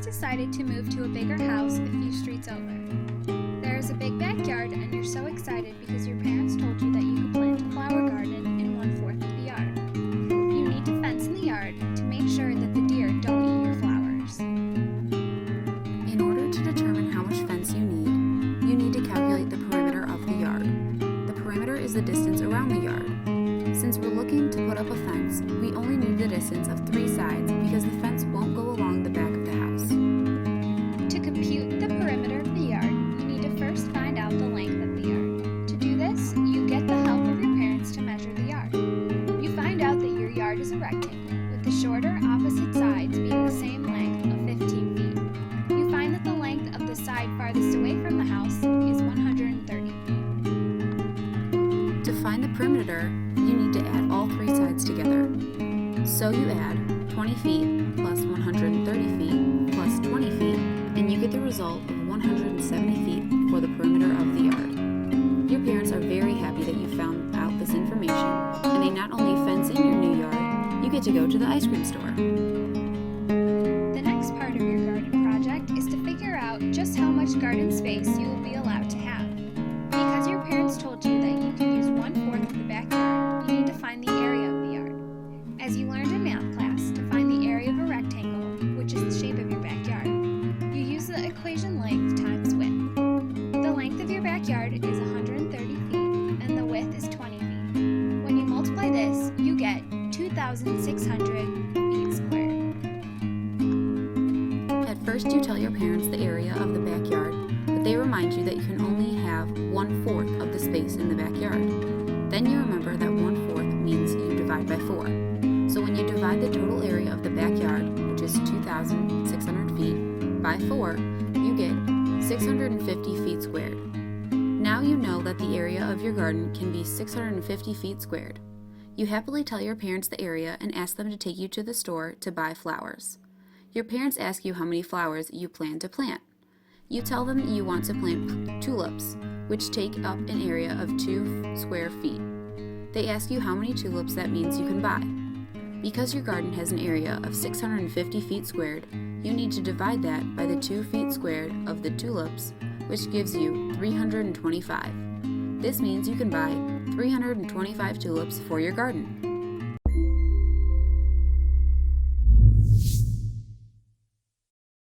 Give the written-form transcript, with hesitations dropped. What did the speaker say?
decided to move to a bigger house a few streets over. There is a big backyard and you're so excited because your parents told you that you could plant a flower garden in 1/4 of the yard. You need to fence in the yard to make sure that the deer don't eat your flowers. In order to determine how much fence you need to calculate the perimeter of the yard. The perimeter is the distance around the yard. Since we're looking to put up a fence, we only need the distance of 3 sides because the fence won't go along the back of the house. To compute the perimeter of the yard, you need to first find out the length of the yard. To do this, you get the help of your parents to measure the yard. You find out that your yard is a rectangle, with the shorter opposite sides being the same length of 15 feet. You find that the length of the side farthest away from the house is 130 feet. To find the perimeter, you need to add all 3 sides together. So you add 20 feet plus 130 feet plus 20 feet, and you get the result of 170 feet for the perimeter of the yard. Your parents are very happy that you found out this information, and they not only fence in your new yard, you get to go to the ice cream store. The next part of your garden project is to figure out just how much garden space you will be allowed to have. Because your parents told you that you can use 1/4 of the backyard, you need to find the area of the yard. As you learned in math class, to find the area of a rectangle, which is the shape of your backyard, you use the equation length times width. The length of your backyard is 130 feet, and the width is 20 feet. When you multiply this, you get 2,600 feet squared. At first, you tell your parents the area of the backyard, but they remind you that you can only have 1/4 of the space in the backyard. Then you remember that 1/4 means you divide by 4. So when you divide the total area of the backyard, which is 2,600 feet, by 4, you get 650 feet squared. Now you know that the area of your garden can be 650 feet squared. You happily tell your parents the area and ask them to take you to the store to buy flowers. Your parents ask you how many flowers you plan to plant. You tell them that you want to plant tulips, which take up an area of 2 square feet. They ask you how many tulips that means you can buy. Because your garden has an area of 650 feet squared, you need to divide that by the 2 feet squared of the tulips, which gives you 325. This means you can buy 325 tulips for your garden.